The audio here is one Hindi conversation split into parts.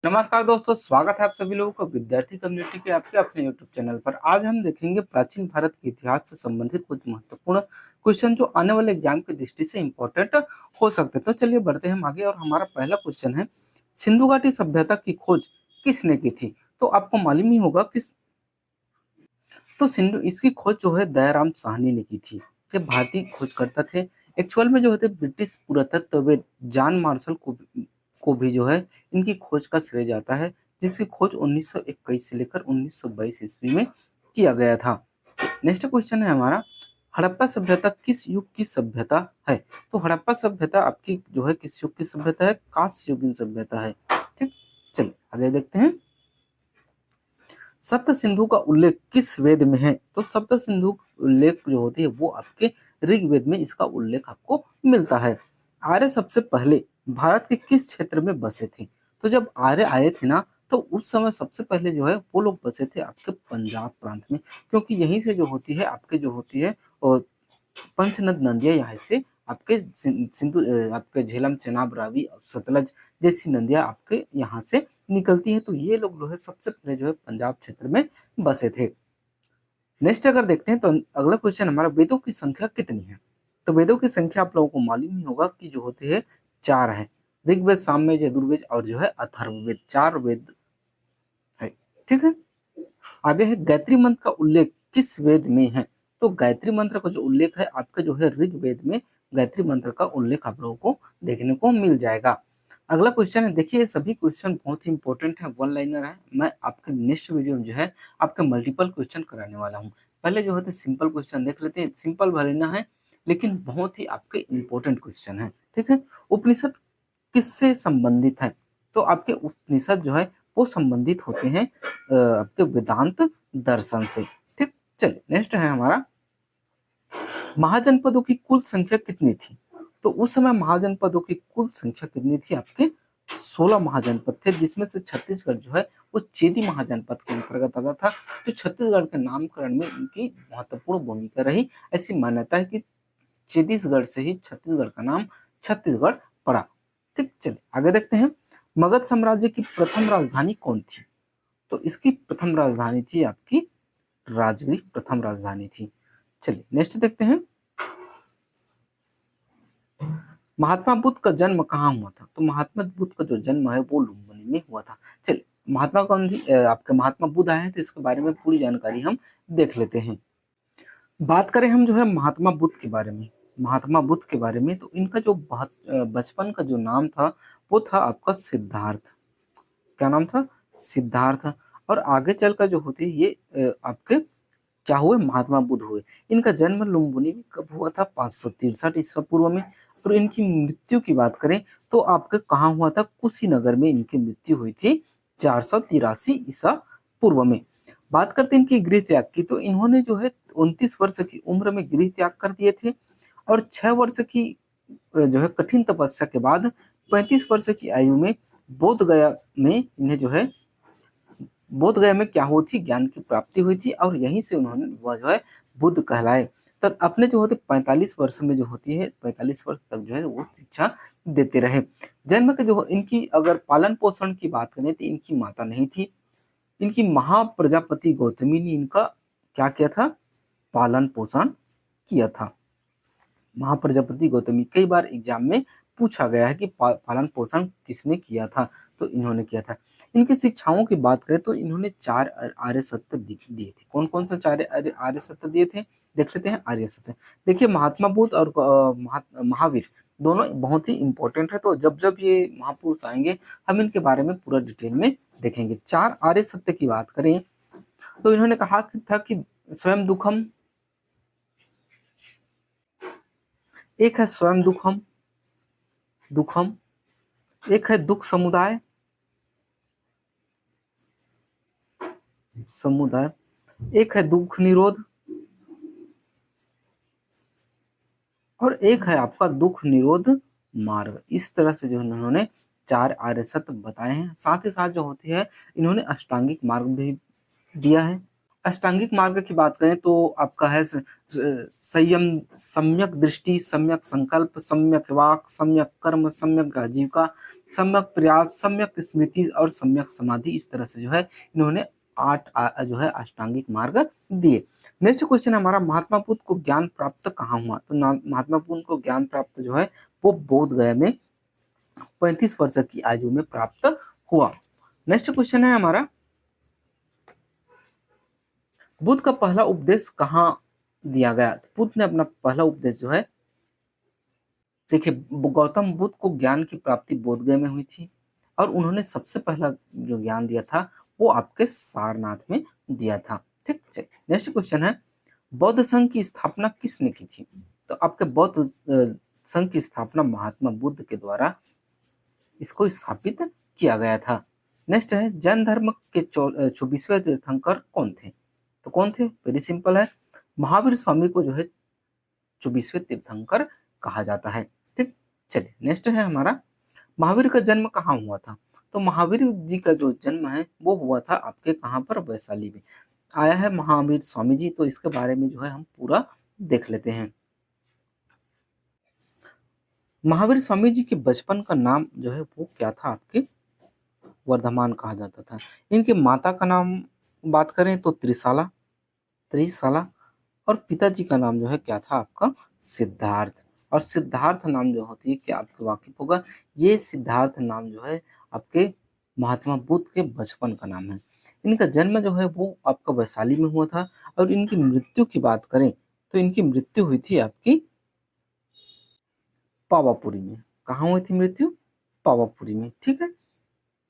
नमस्कार दोस्तों, स्वागत है आप सभी लोगों का विद्यार्थी कम्युनिटी के आपके अपने यूट्यूब चैनल पर। आज हम देखेंगे प्राचीन भारत के इतिहास से संबंधित कुछ महत्वपूर्ण क्वेश्चन जो आने वाले एग्जाम की दृष्टि से इम्पोर्टेंट हो सकते हैं। तो चलिए बढ़ते हैं हम आगे और हमारा पहला क्वेश्चन है, सिंधु घाटी सभ्यता की खोज किसने की थी? तो आपको मालूम ही होगा किस तो सिंधु इसकी खोज जो है दयाराम साहनी ने की थी। ये भारतीय खोजकर्ता थे। एक्चुअल में जो होते ब्रिटिश पुरातत्वविद जॉन मार्शल को भी जो है इनकी खोज का श्रेय जाता है, जिसकी खोज 1921 से लेकर 1922 ईस्वी में किया गया था। नेक्स्ट क्वेश्चन है हमारा, हड़प्पा सभ्यता किस युग की सभ्यता है? तो हड़प्पा सभ्यता आपकी जो है किस युग की सभ्यता है? कांस्य युगीन सभ्यता है। ठीक, चलिए आगे देखते हैं। सप्त सिंधु का उल्लेख किस वेद में है? तो सप्त सिंधु उल्लेख जो होती है वो आपके ऋग्वेद में इसका उल्लेख आपको मिलता है। आर्य सबसे पहले भारत के किस क्षेत्र में बसे थे? तो जब आर्य आए थे ना, तो उस समय सबसे पहले जो है वो लोग बसे थे आपके पंजाब प्रांत में, क्योंकि यहीं से जो होती है आपके जो होती है और पंचनद नदियां यहाँ से आपके सिंधु आपके झेलम, चेनाब, रावी और सतलज जैसी नदियां आपके यहाँ से निकलती हैं। तो ये लोग जो है सबसे पहले जो है पंजाब क्षेत्र में बसे थे। नेक्स्ट अगर देखते हैं तो अगला क्वेश्चन हमारा, वेदों की संख्या कितनी है? तो वेदों की संख्या आप लोगों को मालूम ही होगा कि जो होती है 4 है। ऋग्वेद, सामवेद, यजुर्वेद और जो है अथर्ववेद, 4 वेद है। ठीक है, आगे है, गायत्री मंत्र का उल्लेख किस वेद में है? तो गायत्री मंत्र का जो उल्लेख है आपका जो है ऋग्वेद में गायत्री मंत्र का उल्लेख आप लोगों को देखने को मिल जाएगा। अगला क्वेश्चन है, देखिए ये सभी क्वेश्चन बहुत ही इंपॉर्टेंट है, वन लाइनर है। मैं आपके नेक्स्ट वीडियो में जो है आपके मल्टीपल क्वेश्चन कराने वाला हूँ। पहले जो होते सिंपल क्वेश्चन देख लेते हैं। सिंपल भले ना है लेकिन बहुत ही आपके इंपॉर्टेंट क्वेश्चन है। ठीक है, उपनिषद किससे संबंधित है? तो आपके उपनिषद जो है वो संबंधित होते हैं आपके वेदांत दर्शन से। ठीक, चलिए नेक्स्ट है हमारा, महाजनपदों की कुल संख्या कितनी थी? तो उस समय महाजनपदों की कुल संख्या कितनी थी? आपके 16 महाजनपद थे, जिसमें से छत्तीसगढ़ जो है वो चेदी महाजनपद के अंतर्गत आता था। तो छत्तीसगढ़ के नामकरण में इनकी महत्वपूर्ण भूमिका रही। ऐसी मान्यता है कि छत्तीसगढ़ से ही छत्तीसगढ़ का नाम छत्तीसगढ़ पड़ा। ठीक, चलिए आगे देखते हैं। मगध साम्राज्य की प्रथम राजधानी कौन थी? तो इसकी प्रथम राजधानी थी आपकी राजगीर, प्रथम राजधानी थी। चलिए नेक्स्ट देखते हैं, महात्मा बुद्ध का जन्म कहाँ हुआ था? तो महात्मा बुद्ध का जो जन्म है वो लुम्बिनी में हुआ था। चलिए, महात्मा गांधी आपके महात्मा बुद्ध आए हैं तो इसके बारे में पूरी जानकारी हम देख लेते हैं। बात करें हम जो है महात्मा बुद्ध के बारे में, महात्मा बुद्ध के बारे में, तो इनका जो बचपन का जो नाम था वो था आपका सिद्धार्थ। क्या नाम था? सिद्धार्थ। और आगे चलकर जो होती है ये आपके क्या हुए? महात्मा बुद्ध हुए। इनका जन्म लुम्बिनी में कब हुआ था? 563 ईस्वी पूर्व में। और इनकी मृत्यु की बात करें तो आपके कहाँ हुआ था? कुशीनगर में इनकी मृत्यु हुई थी 483 ईसा पूर्व में। बात करते हैं इनकी गृह त्याग की, तो इन्होंने जो है 29 वर्ष की उम्र में गृह त्याग कर दिए थे। और 6 वर्ष की जो है कठिन तपस्या के बाद 35 वर्ष की आयु में बोध गया में इन्हें जो है बोध गया में क्या हुई थी? ज्ञान की प्राप्ति हुई थी और यहीं से उन्होंने वह जो है बुद्ध कहलाए। तब अपने जो होते 45 वर्ष में जो होती है 45 वर्ष तक जो है वो शिक्षा देते रहे। जन्म के जो इनकी अगर पालन पोषण की बात करें तो इनकी माता नहीं थी, इनकी महाप्रजापति गौतमी ने इनका क्या किया था? पालन पोषण किया था। महाप्रजापति गौतमी, कई बार एग्जाम में पूछा गया है कि पालन पोषण किसने किया था? तो इन्होंने किया था। इनकी शिक्षाओं की बात करें तो इन्होंने 4 आर्य सत्य दिए थे। कौन कौन सा 4 आर्य सत्य दिए थे? देख लेते हैं आर्य सत्य। देखिए महात्मा बुद्ध और महावीर दोनों बहुत ही इंपॉर्टेंट है। तो जब जब ये महापुरुष आएंगे हम इनके बारे में पूरा डिटेल में देखेंगे। 4 आर्य सत्य की बात करें तो इन्होंने कहा था कि स्वयं दुखम, एक है स्वयं दुखम, दुखम, एक है दुख समुदाय, समुदाय, एक है दुख निरोध और एक है आपका दुख निरोध मार्ग। इस तरह से जो इन्होंने 4 आर्य सत्य बताए हैं। साथ ही साथ जो होती है इन्होंने अष्टांगिक मार्ग भी दिया है। अष्टांगिक मार्ग की बात करें तो आपका है संयम, सम्यक दृष्टि, सम्यक संकल्प, सम्यक वाक, सम्यक कर्म, सम्यक आजीविका, सम्यक प्रयास, सम्यक स्मृति और सम्यक समाधि। इस तरह से जो है इन्होंने 8 जो है अष्टांगिक मार्ग दिए। नेक्स्ट क्वेश्चन हमारा, महात्मा बुद्ध को ज्ञान प्राप्त कहाँ हुआ? तो महात्मा बुद्ध को ज्ञान प्राप्त जो है वो बोध गया में 35 वर्ष की आयु में प्राप्त हुआ। नेक्स्ट क्वेश्चन है हमारा, बुद्ध का पहला उपदेश कहाँ दिया गया? बुद्ध ने अपना पहला उपदेश जो है, देखिए गौतम बुद्ध को ज्ञान की प्राप्ति बोधगया में हुई थी और उन्होंने सबसे पहला जो ज्ञान दिया था वो आपके सारनाथ में दिया था। ठीक, चलिए नेक्स्ट क्वेश्चन है, बौद्ध संघ की स्थापना किसने की थी? तो आपके बौद्ध संघ की स्थापना महात्मा बुद्ध के द्वारा इसको स्थापित किया गया था। नेक्स्ट है, जैन धर्म के 24वें तीर्थंकर कौन थे? तो कौन थे? वेरी सिंपल है, महावीर स्वामी को जो है 24वें तीर्थंकर कहा जाता है। ठीक, चलिए नेक्स्ट है हमारा, महावीर का जन्म कहाँ हुआ था? तो महावीर जी का जो जन्म है वो हुआ था आपके कहाँ पर? वैशाली में आया है महावीर स्वामी जी। तो इसके बारे में जो है हम पूरा देख लेते हैं। महावीर स्वामी जी के बचपन का नाम जो है वो क्या था? आपके वर्धमान कहा जाता था। इनके माता का नाम बात करें तो त्रिशाला, त्रिशाला, और पिताजी का नाम जो है क्या था आपका? सिद्धार्थ। और सिद्धार्थ नाम जो होती है, क्या आपको वाकिफ होगा? ये सिद्धार्थ नाम जो है आपके महात्मा बुद्ध के बचपन का नाम है। इनका जन्म जो है वो आपका वैशाली में हुआ था। और इनकी मृत्यु की बात करें तो इनकी मृत्यु हुई थी आपकी पावापुरी में। कहाँ हुई थी मृत्यु? पावापुरी में। ठीक है,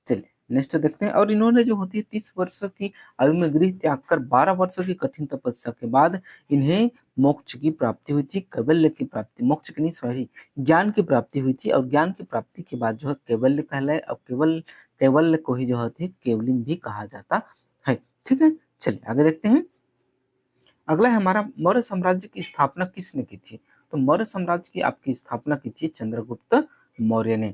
चलिए नेक्स्ट देखते हैं। और इन्होंने जो होती है 30 वर्ष की आयु में गृह त्याग कर 12 वर्ष की कठिन तपस्या के बाद इन्हें मोक्ष की प्राप्ति हुई थी, कैवल्य की प्राप्ति, मोक्ष की नहीं सॉरी, ज्ञान की प्राप्ति हुई थी। और ज्ञान की प्राप्ति के बाद जो है कैवल्य कहलाए। अब कैवल्य को ही जो होती है केवलिन भी कहा जाता है। ठीक है, चलिए आगे देखते हैं। अगला है हमारा, मौर्य साम्राज्य की स्थापना किसने की थी? तो मौर्य साम्राज्य की आपकी स्थापना की थी चंद्रगुप्त मौर्य ने।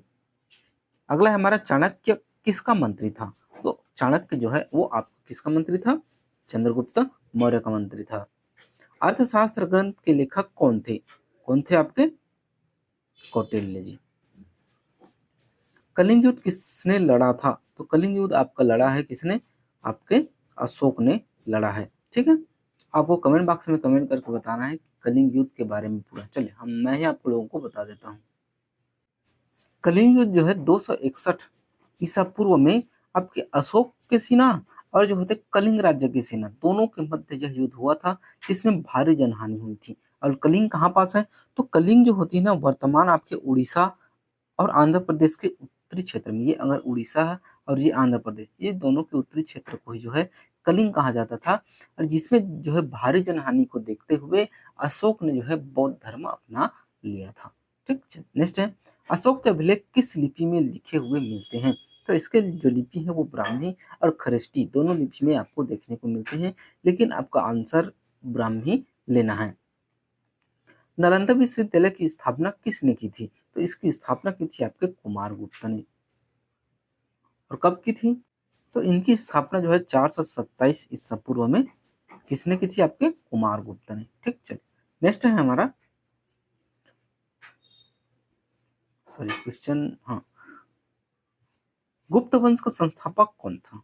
अगला है हमारा, चाणक्य किसका मंत्री था? तो चाणक्य जो है वो आप किसका मंत्री था? चंद्रगुप्त मौर्य का मंत्री था। अर्थशास्त्र ग्रंथ के लेखक कौन थे? कौन थे आपके? कौटिल्य जी। कलिंग युद्ध किसने लड़ा था? तो कलिंग युद्ध आपका लड़ा है किसने? आपके अशोक ने लड़ा है। ठीक है, आपको कमेंट बॉक्स में कमेंट करके बताना है कलिंग युद्ध के बारे में पूरा। चलिए मैं ही आप लोगों को बता देता हूँ। कलिंग युद्ध जो है 261 ईसा पूर्व में आपके अशोक के सेना और जो होते कलिंग राज्य की सेना दोनों के मध्य यह युद्ध हुआ था, जिसमें भारी जनहानि हुई थी। और कलिंग कहाँ पास है? तो कलिंग जो होती है ना, वर्तमान आपके उड़ीसा और आंध्र प्रदेश के उत्तरी क्षेत्र में। ये अगर उड़ीसा है और ये आंध्र प्रदेश, ये दोनों के उत्तरी क्षेत्र को ही जो है कलिंग कहा जाता था। और जिसमें जो है भारी जनहानि को देखते हुए अशोक ने जो है बौद्ध धर्म अपना लिया था। ठीक, नेक्स्ट है, अशोक के अभिलेख किस लिपि में लिखे हुए मिलते हैं? तो इसके जो लिपि है वो ब्राह्मी और खरेष्टी दोनों लिपि में आपको देखने को मिलते हैं, लेकिन आपका आंसर ब्राह्मी लेना है। नालंदा विश्वविद्यालय की स्थापना किसने की थी? तो इसकी स्थापना की थी आपके कुमारगुप्त ने। और कब की थी? तो इनकी स्थापना जो है 427 ईसा पूर्व में किसने की थी? आपके कुमारगुप्त ने। ठीक, चलिए नेक्स्ट है हमारा, सॉरी क्वेश्चन, हाँ, गुप्त वंश का संस्थापक कौन था?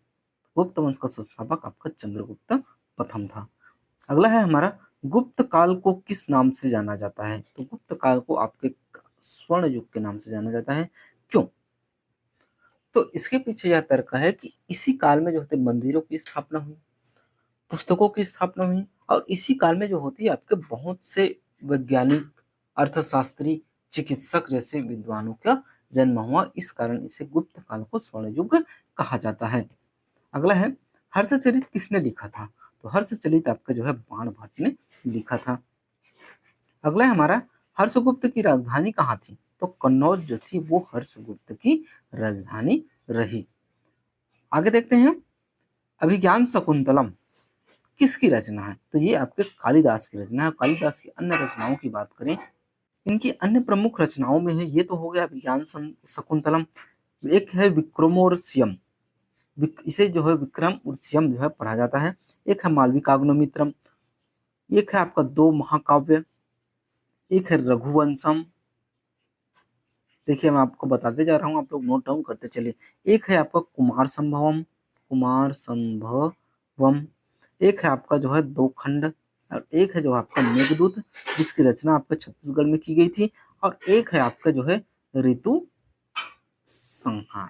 गुप्त वंश का संस्थापक आपका चंद्रगुप्त प्रथम था। अगला है हमारा, गुप्त काल को किस नाम से जाना जाता है? तो गुप्त काल को आपके स्वर्ण युग के नाम से जाना जाता है। क्यों? तो इसके पीछे यह तर्क है कि इसी काल में जो होते मंदिरों की स्थापना हुई, पुस्तकों की स्थापना हुई, और इसी काल में जो होती है आपके बहुत से वैज्ञानिक, अर्थशास्त्री, चिकित्सक जैसे विद्वानों का जन्म हुआ। इस कारण इसे गुप्त काल को स्वर्ण युग कहा जाता है। अगला है, हर्षचरित किसने लिखा था? तो हर्षचरित आपका जो है बाण भट्ट ने लिखा था। अगला है हमारा, हर्षगुप्त की राजधानी कहाँ थी? तो कन्नौज जो थी वो हर्षगुप्त की राजधानी रही। आगे देखते हैं, अभिज्ञान शकुंतलम किसकी रचना है? तो ये आपके कालिदास की रचना है। कालिदास की अन्य रचनाओं की बात करें, इनकी अन्य प्रमुख रचनाओं में है, ये तो हो गया अभिज्ञान शकुंतलम, एक है विक्रमोर्वशीयम, इसे जो है विक्रम उर्वशीयम जो है पढ़ा जाता है। एक है मालविकाग्निमित्रम, एक है आपका दो महाकाव्य, एक है रघुवंशम। देखिए मैं आपको बताते जा रहा हूँ, आप लोग नोट डाउन करते चलिए। एक है आपका कुमार संभवम, कुमार संभवम। एक है आपका जो है दो खंड, और एक है जो आपका मेघदूत, जिसकी रचना आपके छत्तीसगढ़ में की गई थी। और एक है आपका जो है ऋतु संहार।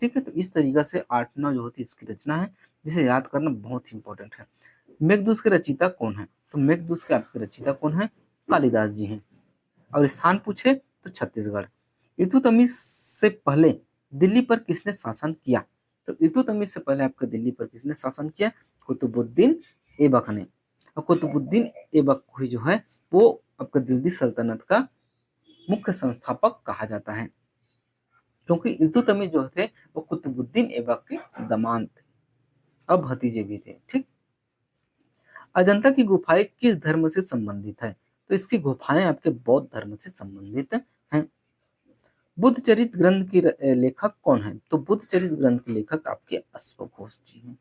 ठीक है, तो इस तरीके से 8 9 जो होती है इसकी रचना है, जिसे याद करना बहुत ही इंपॉर्टेंट है। मेघदूत के रचयिता कौन है? तो मेघदूत के आपके रचयिता कौन है? कालिदास जी हैं। और स्थान पूछे तो छत्तीसगढ़। इल्तुतमिश से पहले दिल्ली पर किसने शासन किया? तो इल्तुतमिश से पहले आपके दिल्ली पर किसने शासन किया? कुतुबुद्दीन ऐबक ने। और कुतुबुद्दीन ऐबक को जो है वो आपका दिल्ली सल्तनत का मुख्य संस्थापक कहा जाता है, क्योंकि इल्तुतमिश जो थे वो कुतुबुद्दीन ऐबक के दामाद थे, अब भतीजे भी थे। ठीक, अजंता की गुफाएं किस धर्म से संबंधित है? तो इसकी गुफाएं आपके बौद्ध धर्म से संबंधित हैं। बुद्ध चरित ग्रंथ की लेखक कौन है? तो बुद्ध चरित ग्रंथ के लेखक आपके अश्वघोष जी हैं।